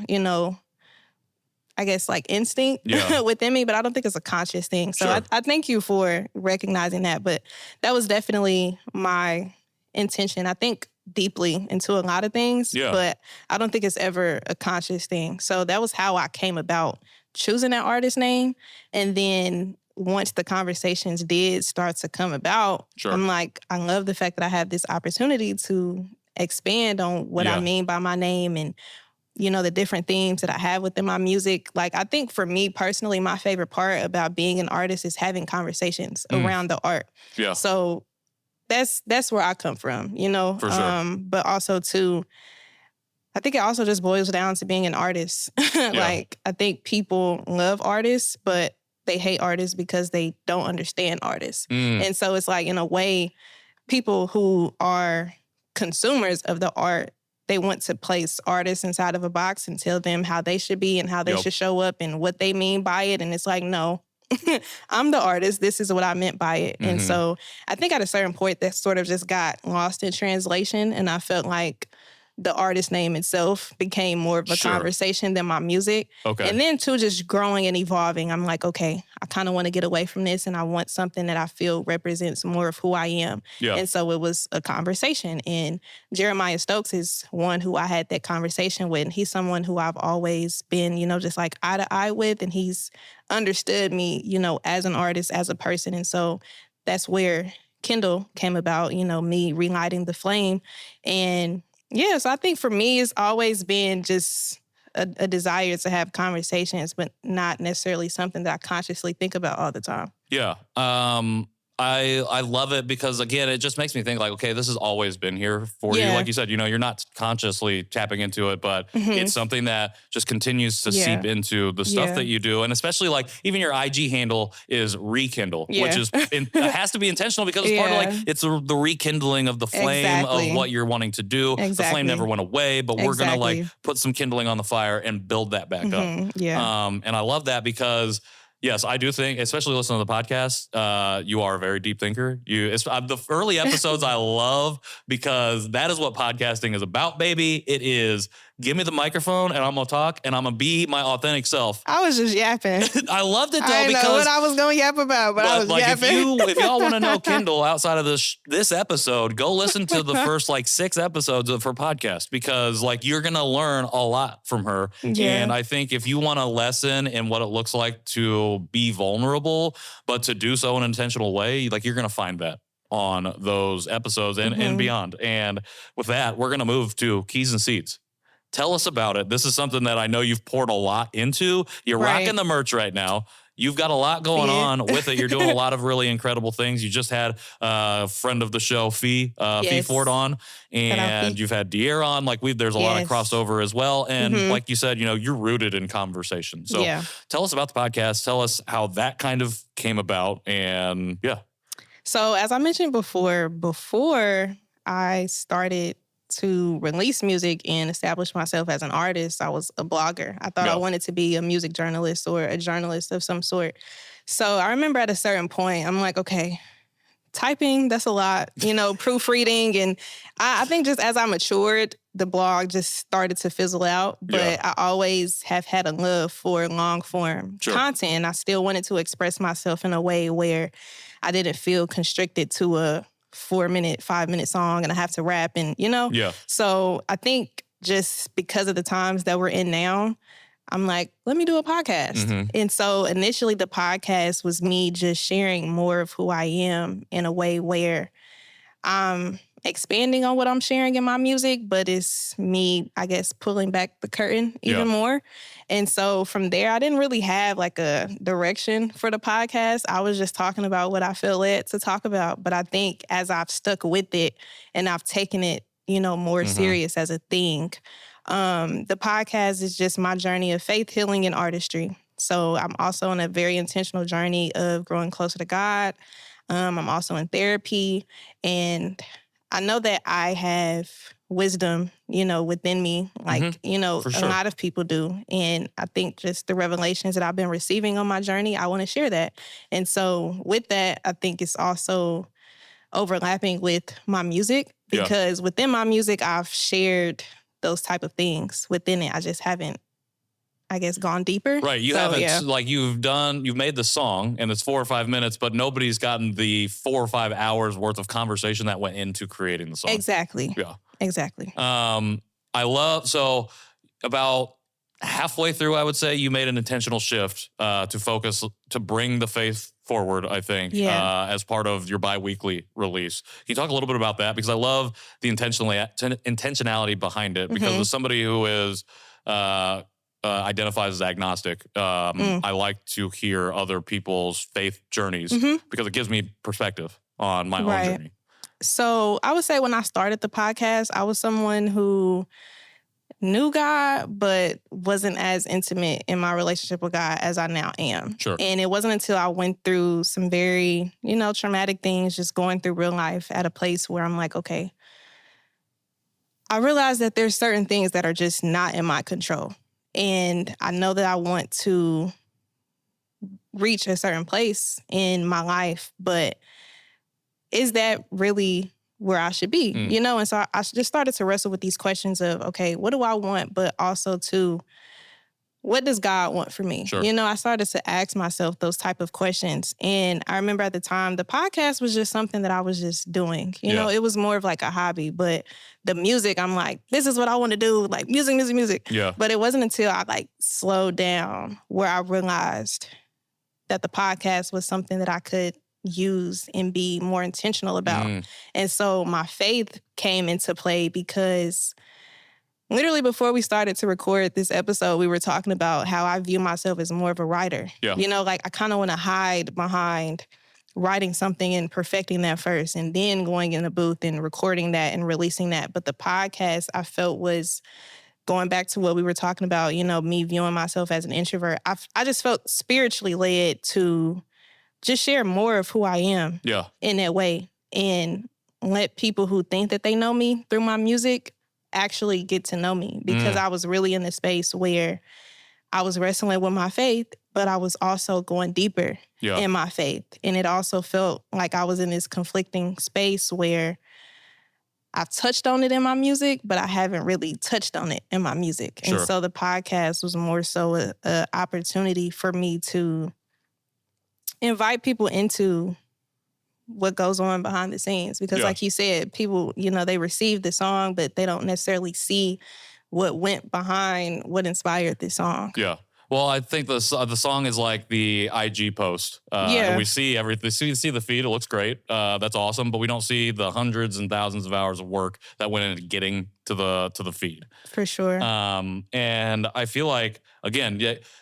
I guess, like instinct within me, but I don't think it's a conscious thing. So I thank you for recognizing that. But that was definitely my intention. I think deeply into a lot of things, but I don't think it's ever a conscious thing. So that was how I came about choosing that artist name. And then once the conversations did start to come about, I'm like, I love the fact that I have this opportunity to expand on what I mean by my name and the different themes that I have within my music. Like, I think for me personally, my favorite part about being an artist is having conversations around the art. Yeah. So that's where I come from, For sure. But also too, I think it also just boils down to being an artist. Like, I think people love artists, but they hate artists because they don't understand artists. And so it's like, in a way, people who are consumers of the art, they want to place artists inside of a box and tell them how they should be and how they should show up and what they mean by it. And it's like, no, I'm the artist. This is what I meant by it. And so I think at a certain point that sort of just got lost in translation. And I felt like the artist name itself became more of a conversation than my music. Okay. And then too, just growing and evolving, I'm like, okay, I kind of want to get away from this and I want something that I feel represents more of who I am. Yeah. And so it was a conversation. And Jeremiah Stokes is one who I had that conversation with. And he's someone who I've always been, just like eye to eye with. And he's understood me, as an artist, as a person. And so that's where Kyndl came about, me relighting the flame. And yeah, so I think for me, it's always been just a desire to have conversations, but not necessarily something that I consciously think about all the time. Yeah. I love it because, again, it just makes me think like, okay, this has always been here for you. Like you said, you're not consciously tapping into it, but it's something that just continues to seep into the stuff that you do. And especially like even your IG handle is Rekindle, which is it has to be intentional because it's part of like, it's the rekindling of the flame of what you're wanting to do. The flame never went away, but we're going to like put some kindling on the fire and build that back up. Yeah. And I love that because yes, I do think, especially listening to the podcast, you are a very deep thinker. The early episodes I love because that is what podcasting is about, baby. It is give me the microphone and I'm going to talk and I'm going to be my authentic self. I was just yapping. I loved it though I because know what I was going to yap about, but I was like yapping. if y'all want to know Kyndl outside of this episode, go listen to the first like 6 episodes of her podcast because like you're going to learn a lot from her. And I think if you want a lesson in what it looks like to be vulnerable, but to do so in an intentional way, like you're going to find that on those episodes and beyond. And with that, we're going to move to Keys and Seeds. Tell us about it. This is something that I know you've poured a lot into. You're rocking the merch right now. You've got a lot going on with it. You're doing a lot of really incredible things. You just had a friend of the show, Fee Ford on, and you've had Dier on. Like there's a lot of crossover as well. And like you said, you're rooted in conversation. So tell us about the podcast. Tell us how that kind of came about. And So as I mentioned before I started to release music and establish myself as an artist, I was a blogger. I thought I wanted to be a music journalist or a journalist of some sort. So I remember at a certain point, I'm like, okay, typing, that's a lot, proofreading. And I think just as I matured, the blog just started to fizzle out. But I always have had a love for long form content. I still wanted to express myself in a way where I didn't feel constricted to a 4-minute, 5-minute song and I have to rap and, So I think just because of the times that we're in now, I'm like, let me do a podcast. And so initially the podcast was me just sharing more of who I am in a way where I'm expanding on what I'm sharing in my music, but it's me, I guess, pulling back the curtain even more. And so from there, I didn't really have like a direction for the podcast. I was just talking about what I feel led to talk about. But I think as I've stuck with it and I've taken it, more serious as a thing, the podcast is just my journey of faith, healing, and artistry. So I'm also on a very intentional journey of growing closer to God. I'm also in therapy, and I know that I have wisdom, within me, like, a lot of people do. And I think just the revelations that I've been receiving on my journey, I want to share that. And so with that, I think it's also overlapping with my music because within my music, I've shared those type of things within it. I just haven't, I guess, gone deeper. Right. You haven't, like you've made the song and it's 4 or 5 minutes, but nobody's gotten the 4 or 5 hours worth of conversation that went into creating the song. Exactly. Yeah. Exactly. So about halfway through, I would say you made an intentional shift to focus, to bring the faith forward, I think, as part of your bi-weekly release. Can you talk a little bit about that? Because I love the intentionality behind it because as somebody who is identifies as agnostic, I like to hear other people's faith journeys because it gives me perspective on my own journey. So I would say when I started the podcast, I was someone who knew God, but wasn't as intimate in my relationship with God as I now am. Sure. And it wasn't until I went through some very, traumatic things, just going through real life at a place where I'm like, okay, I realized that there's certain things that are just not in my control. And I know that I want to reach a certain place in my life, but is that really where I should be? And so I just started to wrestle with these questions of, okay, what do I want? But also to, what does God want for me? Sure. I started to ask myself those type of questions. And I remember at the time, the podcast was just something that I was just doing. It was more of like a hobby. But the music, I'm like, this is what I want to do, like music. Yeah. But it wasn't until I like slowed down where I realized that the podcast was something that I could use and be more intentional about. And so my faith came into play because literally before we started to record this episode, we were talking about how I view myself as more of a writer. Yeah. You know, like I kind of want to hide behind writing something and perfecting that first and then going in the booth and recording that and releasing that. But the podcast I felt was going back to what we were talking about, you know, me viewing myself as an introvert. I just felt spiritually led to just share more of who I am in that way and let people who think that they know me through my music actually get to know me, because I was really in the space where I was wrestling with my faith, but I was also going deeper in my faith. And it also felt like I was in this conflicting space where I've touched on it in my music, but I haven't really touched on it in my music. Sure. And so the podcast was more so an opportunity for me to invite people into what goes on behind the scenes. Because like you said, people, you know, they receive the song, but they don't necessarily see what went behind what inspired this song. Yeah. Well, I think the song is like the IG post. And we see everything. We see the feed. It looks great. That's awesome. But we don't see the hundreds and thousands of hours of work that went into getting to the feed. For sure. And I feel like, again,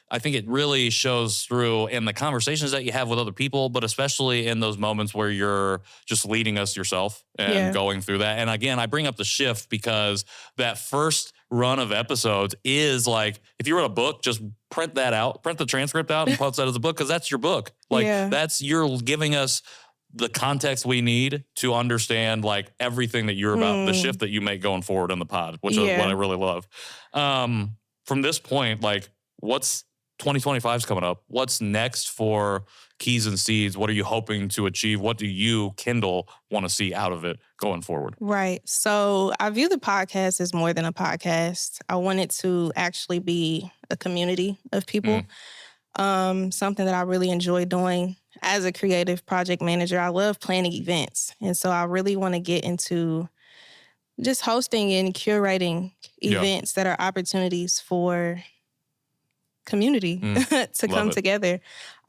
I think it really shows through in the conversations that you have with other people, but especially in those moments where you're just leading us yourself and going through that. And again, I bring up the shift because that first run of episodes is like, if you wrote a book, just print that out, print the transcript out and post that as a book, because that's your book. Like you're giving us the context we need to understand like everything that you're about, the shift that you make going forward in the pod, which is what I really love. From this point, like what's 2025 is coming up. What's next for Keys and Seeds? What are you hoping to achieve? What do you, Kyndl, want to see out of it going forward? Right. So I view the podcast as more than a podcast. I want it to actually be a community of people. Something that I really enjoy doing as a creative project manager. I love planning events. And so I really want to get into just hosting and curating events that are opportunities for community to come together.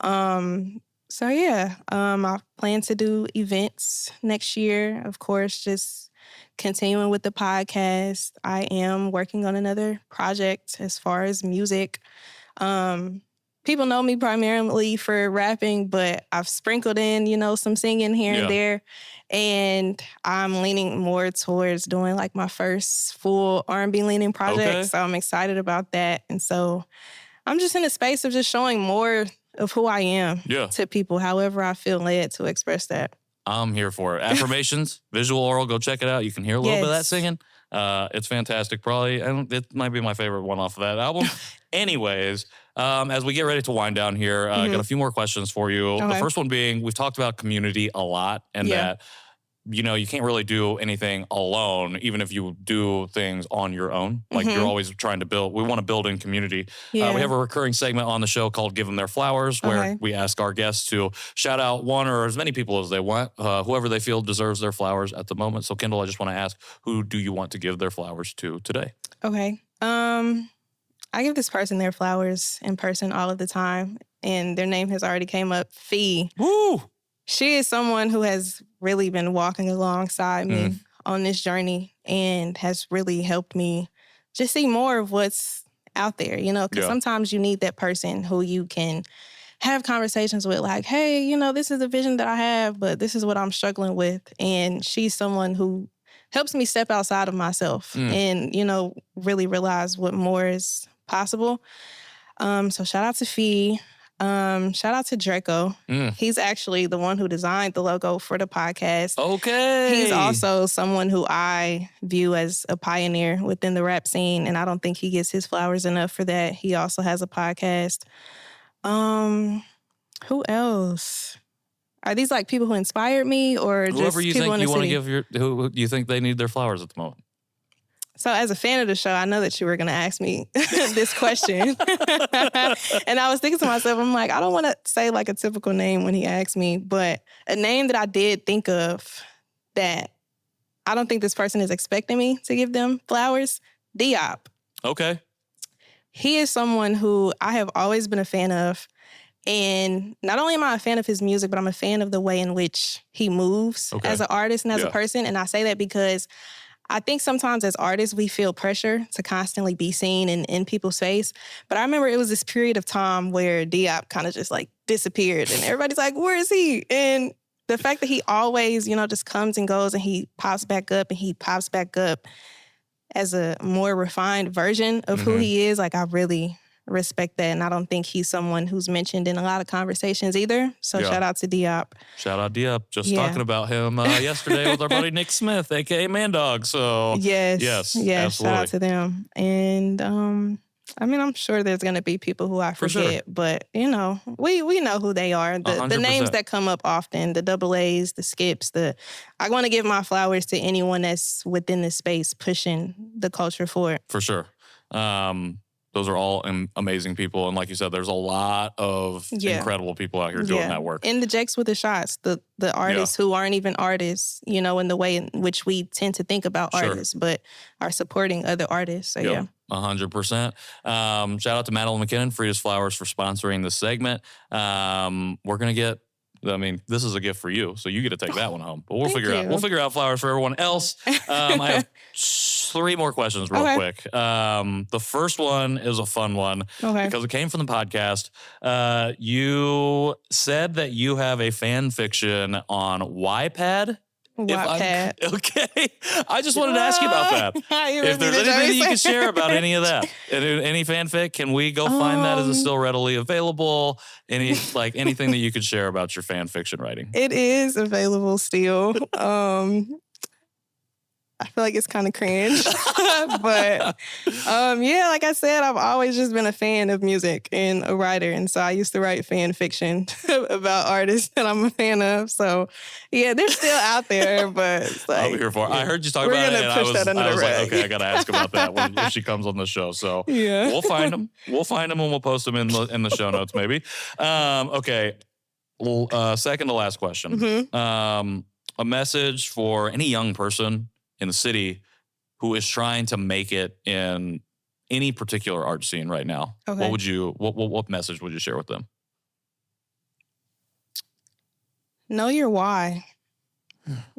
So I plan to do events next year. Of course, just continuing with the podcast. I am working on another project as far as music. People know me primarily for rapping, but I've sprinkled in, you know, some singing here and there. And I'm leaning more towards doing like my first full R&B leaning project. Okay. So I'm excited about that. And so I'm just in a space of just showing more of who I am to people, however I feel led to express that. I'm here for it. Affirmations, visual oral, go check it out. You can hear a little bit of that singing. It's fantastic. Probably, it might be my favorite one off of that album. Anyways, as we get ready to wind down here, I got a few more questions for you. Okay. The first one being, we've talked about community a lot and that, you know, you can't really do anything alone, even if you do things on your own. Like you're always trying to build. We want to build in community. We have a recurring segment on the show called Give Them Their Flowers, where we ask our guests to shout out one or as many people as they want, whoever they feel deserves their flowers at the moment. So Kyndl, I just want to ask, who do you want to give their flowers to today? Okay. I give this person their flowers in person all of the time, and their name has already came up, Fee. Woo! She is someone who has really been walking alongside me on this journey and has really helped me just see more of what's out there, you know, because sometimes you need that person who you can have conversations with, like, hey, you know, this is a vision that I have, but this is what I'm struggling with. And she's someone who helps me step outside of myself and, you know, really realize what more is possible. So shout out to Fee. Shout out to Drayco. He's actually the one who designed the logo for the podcast. Okay. He's also someone who I view as a pioneer within the rap scene, and I don't think he gets his flowers enough for that. He also has a podcast. Who else? Are these like people who inspired me, or just whoever you people think in the you want to city? give who you think they need their flowers at the moment? So as a fan of the show, I know that you were going to ask me this question. And I was thinking to myself, I'm like, I don't want to say like a typical name when he asked me, but a name that I did think of that I don't think this person is expecting me to give them flowers, Diop. Okay. He is someone who I have always been a fan of. And not only am I a fan of his music, but I'm a fan of the way in which he moves as an artist and as a person. And I say that because I think sometimes as artists, we feel pressure to constantly be seen and in people's face. But I remember it was this period of time where Diop kind of just like disappeared and everybody's like, where is he? And the fact that he always, just comes and goes and he pops back up and he pops back up as a more refined version of who he is, like I really respect that. And I don't think he's someone who's mentioned in a lot of conversations either. So shout out to Diop. Shout out Diop. Just talking about him yesterday with our buddy Nick Smith, a.k.a. Man Dog. So yes, absolutely. Shout out to them. And I'm sure there's going to be people who I forget, but we know who they are. The names that come up often, the double A's, the Skips, I want to give my flowers to anyone that's within the space pushing the culture forward. For sure. Those are all amazing people. And like you said, there's a lot of incredible people out here doing that work. And the Jakes with the shots, the artists who aren't even artists, in the way in which we tend to think about artists, but are supporting other artists. So 100%. Shout out to Madeline McKinnon, Frida's Flowers, for sponsoring this segment. We're going to get... this is a gift for you, so you get to take that one home. But we'll figure out flowers for everyone else. I have 3 more questions real quick. The first one is a fun one because it came from the podcast. You said that you have a fan fiction on Wattpad. Okay. I just wanted to ask you about that. If there's anything that you can share about any of that, any fanfic, can we go find that? Is it still readily available? Anything that you could share about your fan fiction writing? It is available still. I feel like it's kind of cringe. But like I said, I've always just been a fan of music and a writer. And so I used to write fan fiction about artists that I'm a fan of. So they're still out there, but it's like... I'll be here for it. I heard you talk about it and I was like, okay, I got to ask about that if she comes on the show. So we'll find them. We'll find them and we'll post them in the show notes maybe. Okay. Second to last question. A message for any young person in the city who is trying to make it in any particular art scene right now. Okay. What message would you share with them? Know your why.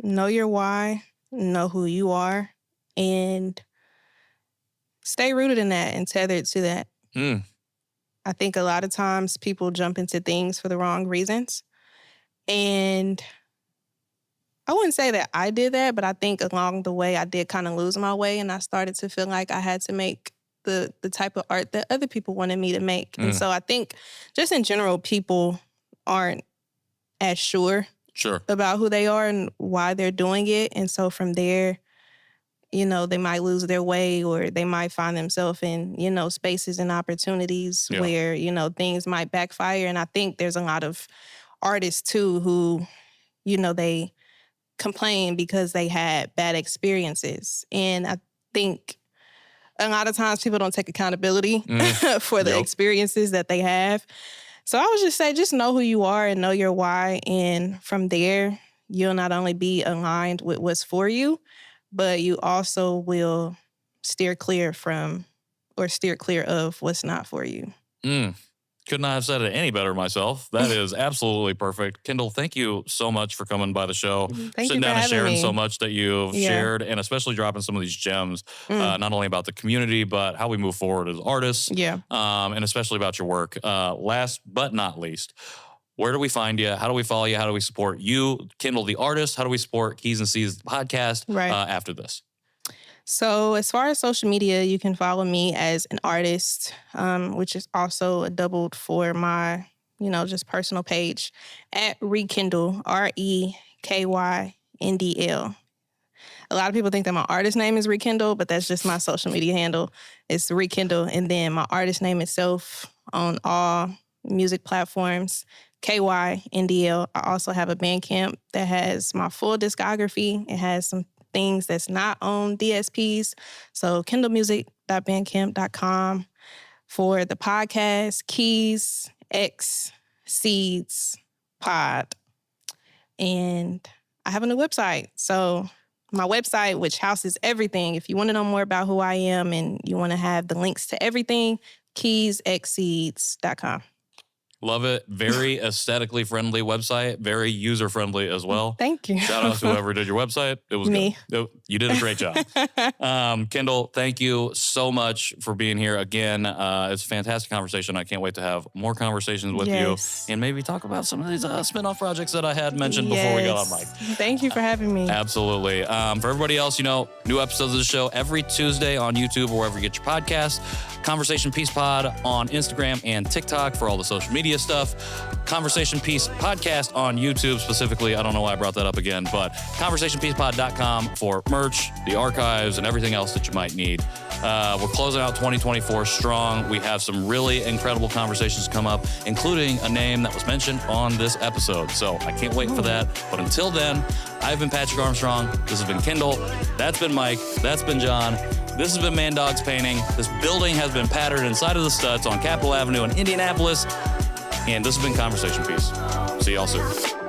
Know your why. Know who you are. And stay rooted in that and tethered to that. I think a lot of times people jump into things for the wrong reasons. And I wouldn't say that I did that, but I think along the way I did kind of lose my way and I started to feel like I had to make the type of art that other people wanted me to make. And so I think just in general, people aren't as sure about who they are and why they're doing it. And so from there, they might lose their way or they might find themselves in, spaces and opportunities where, things might backfire. And I think there's a lot of artists too who, they complain because they had bad experiences. And I think a lot of times people don't take accountability for the experiences that they have. So I would just say, just know who you are and know your why. And from there, you'll not only be aligned with what's for you, but you also will steer clear of what's not for you. Could not have said it any better myself. That is absolutely perfect. Kyndl, thank you so much for coming by the show. Sitting down and sharing so much that you've shared, and especially dropping some of these gems, not only about the community, but how we move forward as artists, and especially about your work. Last but not least, where do we find you? How do we follow you? How do we support you, Kyndl the artist? How do we support Keys and C's the podcast after this? So as far as social media, you can follow me as an artist, which is also doubled for my, just personal page at Kyndl, REKYNDL. A lot of people think that my artist name is Kyndl, but that's just my social media handle. It's Kyndl. And then my artist name itself on all music platforms, KYNDL. I also have a Bandcamp that has my full discography. It has some things that's not on DSPs. So kyndlmusic.bandcamp.com. For the podcast, Keys X Seeds Pod. And I have a new website. So my website, which houses everything, if you want to know more about who I am and you want to have the links to everything, keysxseeds.com. Love it. Very aesthetically friendly website. Very user friendly as well. Thank you. Shout out to whoever did your website. It was Me. good. You did a great job. Kyndl, thank you so much for being here again. It's a fantastic conversation. I can't wait to have more conversations with you and maybe talk about some of these spinoff projects that I had mentioned before we got on mic. Thank you for having me. Absolutely. For everybody else, new episodes of the show every Tuesday on YouTube or wherever you get your podcasts. Conversation Piece Pod on Instagram and TikTok for all the social media stuff. Conversation Piece Podcast on YouTube specifically. I don't know why I brought that up again, but conversationpiecepod.com for merch, the archives, and everything else that you might need. We're closing out 2024 strong. We have some really incredible conversations come up, including a name that was mentioned on this episode. So I can't wait for that. But until then, I've been Patrick Armstrong. This has been Kyndl. That's been Mike. That's been John. This has been Man Dogs Painting. This building has been patterned inside of the studs on Capitol Avenue in Indianapolis. And this has been Conversation Piece. See y'all soon.